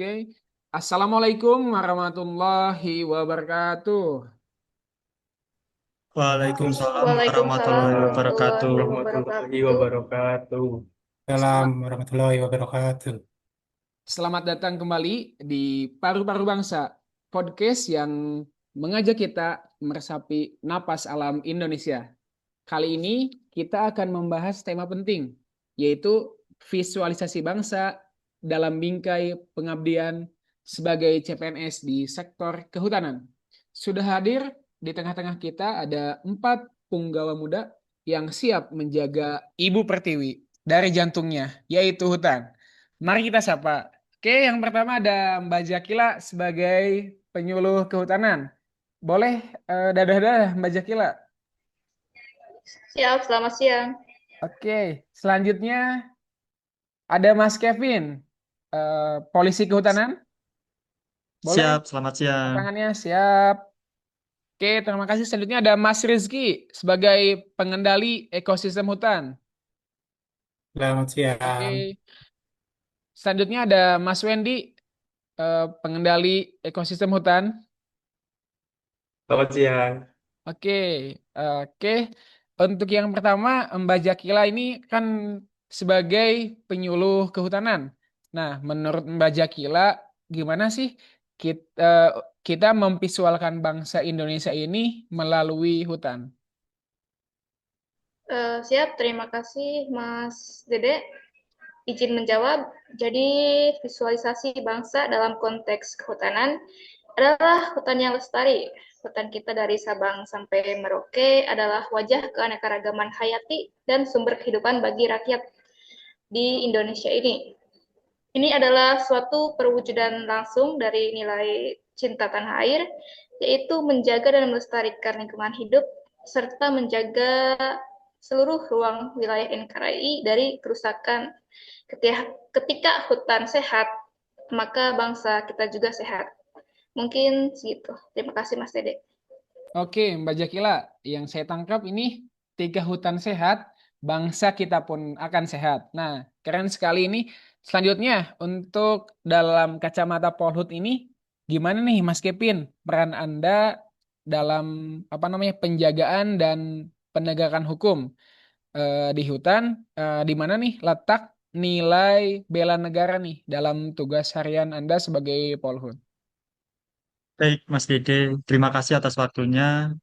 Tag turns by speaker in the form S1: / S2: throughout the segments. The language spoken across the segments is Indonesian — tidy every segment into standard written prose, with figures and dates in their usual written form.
S1: Oke. Assalamualaikum warahmatullahi wabarakatuh.
S2: Waalaikumsalam
S3: Waalaikumsalam
S2: warahmatullahi
S3: warahmatullahi
S2: wabarakatuh.
S4: Warahmatullahi
S3: wabarakatuh.
S4: wabarakatuh.
S1: Selamat,
S5: Assalamualaikum warahmatullahi wabarakatuh.
S1: selamat datang kembali di Paru-Paru Bangsa, podcast yang mengajak kita meresapi napas alam Indonesia. Kali ini kita akan membahas tema penting, yaitu visualisasi bangsa dalam bingkai pengabdian sebagai CPNS di sektor kehutanan. Sudah hadir di tengah-tengah kita ada 4 punggawa muda yang siap menjaga ibu pertiwi dari jantungnya, yaitu hutan. Mari kita sapa. Oke, yang pertama ada Mbak Jakila sebagai penyuluh kehutanan. Boleh dadah-dadah Mbak Jakila.
S3: Siap, selamat siang.
S1: Oke, selanjutnya ada Mas Kevin, polisi kehutanan. Boleh
S2: Siap, selamat siang.
S1: tangannya siap. Oke, terima kasih. Selanjutnya ada Mas Rizky sebagai pengendali ekosistem hutan.
S5: Selamat
S1: Oke,
S5: siang.
S1: selanjutnya ada Mas Wendy, pengendali ekosistem hutan.
S4: Selamat siang.
S1: Oke, oke. Untuk yang pertama, Mbak Jakila ini kan sebagai penyuluh kehutanan. Nah, menurut Mbak Jakila, gimana sih kita memvisualkan bangsa Indonesia ini melalui hutan?
S3: Siap, terima kasih Mas Dede. Izin menjawab. Jadi, visualisasi bangsa dalam konteks kehutanan adalah hutan yang lestari. Hutan kita dari Sabang sampai Merauke adalah wajah keanekaragaman hayati dan sumber kehidupan bagi rakyat di Indonesia ini. Ini adalah suatu perwujudan langsung dari nilai cinta tanah air, yaitu menjaga dan melestarikan lingkungan hidup, serta menjaga seluruh ruang wilayah NKRI dari kerusakan. Ketika hutan sehat, maka bangsa kita juga sehat. Mungkin segitu. Terima kasih Mas Dede.
S1: Oke, Mbak Jakila, yang saya tangkap ini tiga hutan sehat, bangsa kita pun akan sehat. Nah, keren sekali ini. Selanjutnya, untuk dalam kacamata Polhut ini, gimana nih Mas Kevin, peran Anda dalam penjagaan dan penegakan hukum di hutan, di mana nih letak nilai bela negara nih dalam tugas harian Anda sebagai Polhut?
S2: Baik, Mas Dede, terima kasih atas waktunya.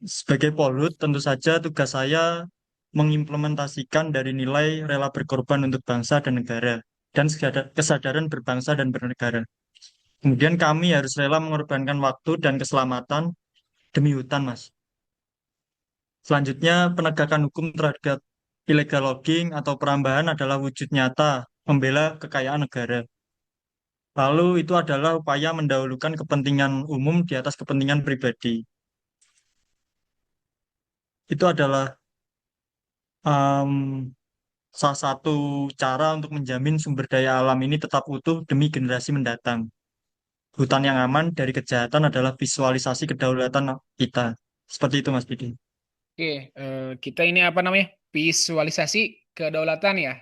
S2: Sebagai Polhut, tentu saja tugas saya mengimplementasikan dari nilai rela berkorban untuk bangsa dan negara, dan kesadaran berbangsa dan bernegara. Kemudian kami harus rela mengorbankan waktu dan keselamatan demi hutan, Mas. Selanjutnya, penegakan hukum terhadap illegal logging atau perambahan adalah wujud nyata membela kekayaan negara. Lalu itu adalah upaya mendahulukan kepentingan umum di atas kepentingan pribadi. Itu adalah em, salah satu cara untuk menjamin sumber daya alam ini tetap utuh demi generasi mendatang. Hutan yang aman dari kejahatan adalah visualisasi kedaulatan kita. Seperti itu, Mas Bidi.
S1: Oke, kita ini visualisasi kedaulatan ya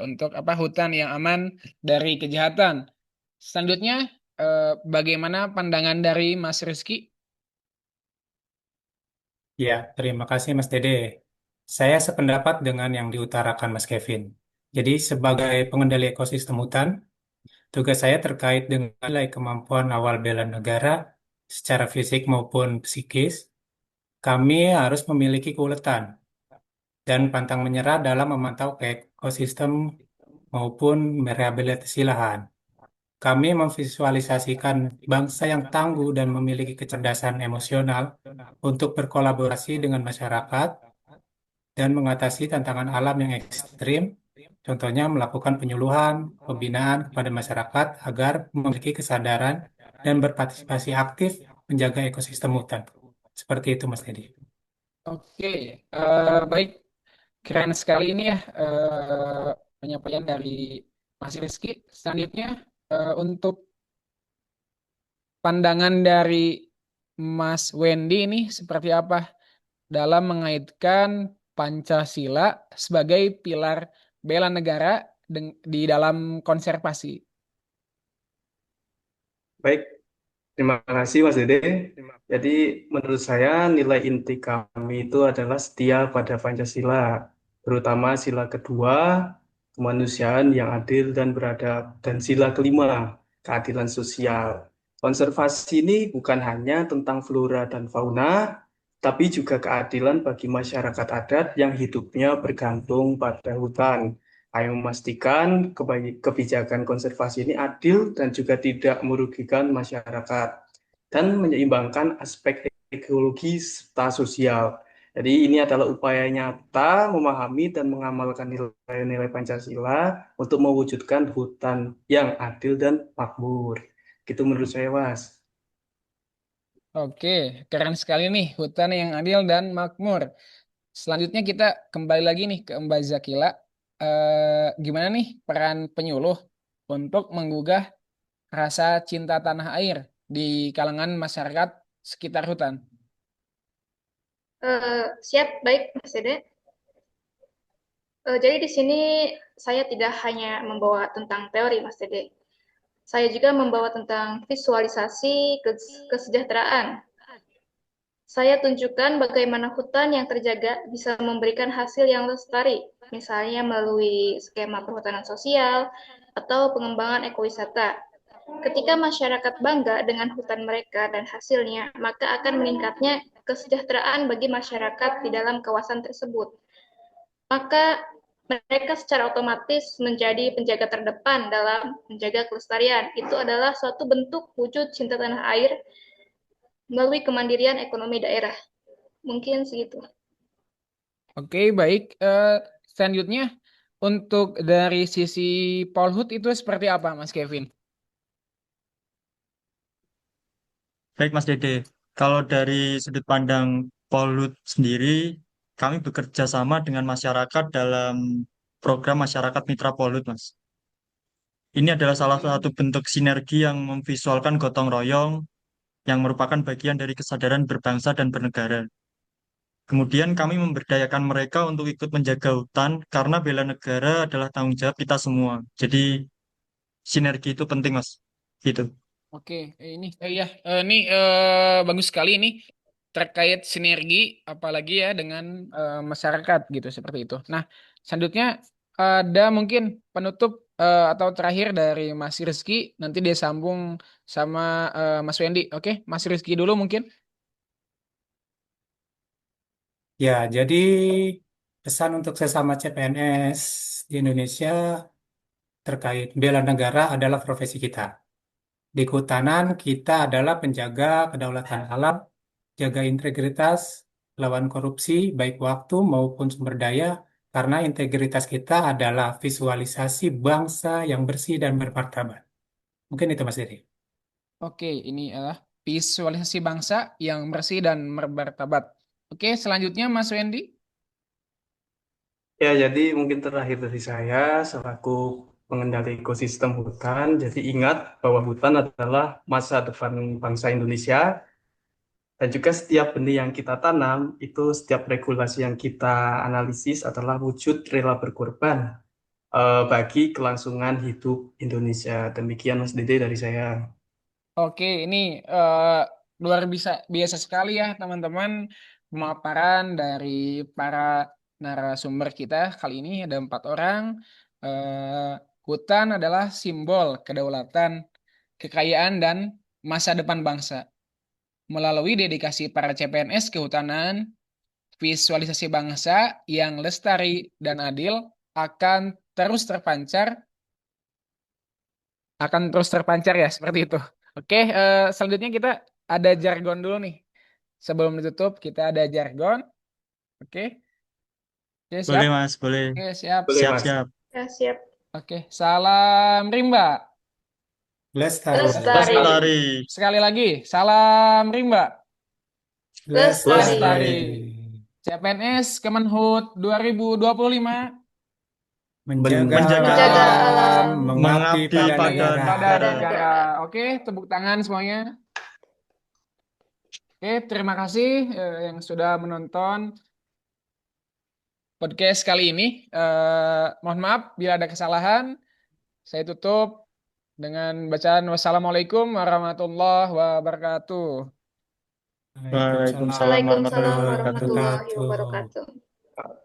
S1: untuk hutan yang aman dari kejahatan. Selanjutnya, bagaimana pandangan dari Mas Rizky?
S5: Ya, terima kasih Mas Dede. Saya sependapat dengan yang diutarakan Mas Kevin. Jadi, sebagai pengendali ekosistem hutan, tugas saya terkait dengan nilai kemampuan awal bela negara secara fisik maupun psikis. Kami harus memiliki keuletan dan pantang menyerah dalam memantau ekosistem maupun merehabilitasi lahan. Kami memvisualisasikan bangsa yang tangguh dan memiliki kecerdasan emosional untuk berkolaborasi dengan masyarakat dan mengatasi tantangan alam yang ekstrim, contohnya melakukan penyuluhan, pembinaan kepada masyarakat agar memiliki kesadaran dan berpartisipasi aktif menjaga ekosistem hutan. Seperti itu, Mas Dedi.
S1: Oke, baik, keren sekali ini ya penyampaian dari Mas Rizky. Selanjutnya, untuk pandangan dari Mas Wendy ini seperti apa dalam mengaitkan Pancasila sebagai pilar bela negara di dalam konservasi?
S4: Baik, terima kasih Mas Dede. Jadi menurut saya nilai inti kami itu adalah setia pada Pancasila, terutama sila kedua, kemanusiaan yang adil dan beradab, dan sila kelima, keadilan sosial. Konservasi ini bukan hanya tentang flora dan fauna, tapi juga keadilan bagi masyarakat adat yang hidupnya bergantung pada hutan. Kami memastikan kebijakan konservasi ini adil dan juga tidak merugikan masyarakat dan menyeimbangkan aspek ekologi serta sosial. Jadi ini adalah upaya nyata memahami dan mengamalkan nilai-nilai Pancasila untuk mewujudkan hutan yang adil dan makmur. Gitu menurut saya, Mas.
S1: Oke, keren sekali nih, hutan yang adil dan makmur. Selanjutnya kita kembali lagi nih ke Mbak Zakila. Gimana nih peran penyuluh untuk menggugah rasa cinta tanah air di kalangan masyarakat sekitar hutan?
S3: Siap, baik Mas Dede. Jadi di sini saya tidak hanya membawa tentang teori Mas Dede. Saya juga membawa tentang visualisasi kesejahteraan. Saya tunjukkan bagaimana hutan yang terjaga bisa memberikan hasil yang lestari, misalnya melalui skema perhutanan sosial atau pengembangan ekowisata. Ketika masyarakat bangga dengan hutan mereka dan hasilnya, maka akan meningkatnya kesejahteraan bagi masyarakat di dalam kawasan tersebut. Maka mereka secara otomatis menjadi penjaga terdepan dalam menjaga kelestarian. Itu adalah suatu bentuk wujud cinta tanah air melalui kemandirian ekonomi daerah. Mungkin segitu.
S1: Oke, baik. Selanjutnya, untuk dari sisi Polhut itu seperti apa, Mas Kevin?
S2: Baik Mas Dede, kalau dari sudut pandang Polhut sendiri, kami bekerja sama dengan masyarakat dalam program Masyarakat Mitra Polhut, Mas. Ini adalah salah satu bentuk sinergi yang memvisualkan gotong royong yang merupakan bagian dari kesadaran berbangsa dan bernegara. Kemudian kami memberdayakan mereka untuk ikut menjaga hutan karena bela negara adalah tanggung jawab kita semua. Jadi sinergi itu penting, Mas. Gitu.
S1: Oke, ini bagus sekali ini terkait sinergi, apalagi ya dengan masyarakat gitu seperti itu. Nah, selanjutnya ada mungkin penutup atau terakhir dari Mas Rizky, nanti dia sambung sama Mas Wendy. Oke, Mas Rizky dulu mungkin.
S5: Ya, jadi pesan untuk sesama CPNS di Indonesia terkait bela negara adalah profesi kita. Di kehutanan, kita adalah penjaga kedaulatan alam, jaga integritas, lawan korupsi, baik waktu maupun sumber daya, karena integritas kita adalah visualisasi bangsa yang bersih dan bermartabat. Mungkin itu Mas Diri.
S1: Oke, ini adalah visualisasi bangsa yang bersih dan bermartabat. Oke, selanjutnya Mas Wendy.
S4: Ya, jadi mungkin terakhir dari saya selaku pengendali ekosistem hutan. Jadi ingat bahwa hutan adalah masa depan bangsa Indonesia dan juga setiap benih yang kita tanam itu setiap regulasi yang kita analisis adalah wujud rela berkorban bagi kelangsungan hidup Indonesia. Demikian Mas Dede dari saya.
S1: Oke, ini eh, luar biasa sekali ya teman-teman pemaparan dari para narasumber kita kali ini ada 4 orang. Hutan adalah simbol kedaulatan, kekayaan dan masa depan bangsa. Melalui dedikasi para CPNS kehutanan, visualisasi bangsa yang lestari dan adil akan terus terpancar ya seperti itu. Oke, selanjutnya kita ada jargon dulu nih. Sebelum ditutup kita ada jargon. Oke, oke siap.
S2: Boleh, Mas. Boleh.
S1: Oke siap.
S4: Boleh Mas.
S2: Siap-siap.
S3: Ya, siap.
S1: Oke, salam rimba.
S5: Lestari.
S3: Lestari.
S2: Lestari.
S1: Sekali lagi, salam rimba.
S3: Lestari.
S1: Lestari. CPNS Kemenhut 2025
S5: Menjaga
S2: Menjaga
S3: Menjaga
S5: alam,
S3: alam,
S5: mengabdi
S2: mengabdi
S5: pada
S2: pada
S5: negara.
S1: pada
S2: negara.
S1: negara. Oke, tepuk tangan semuanya. Oke, terima kasih yang sudah menonton. podcast kali ini. Mohon maaf bila ada kesalahan. Saya tutup dengan bacaan wassalamualaikum warahmatullahi wabarakatuh.
S2: Waalaikumsalam
S3: Waalaikumsalam
S2: warahmatullahi
S3: warahmatullahi
S2: wabarakatuh.
S3: wabarakatuh.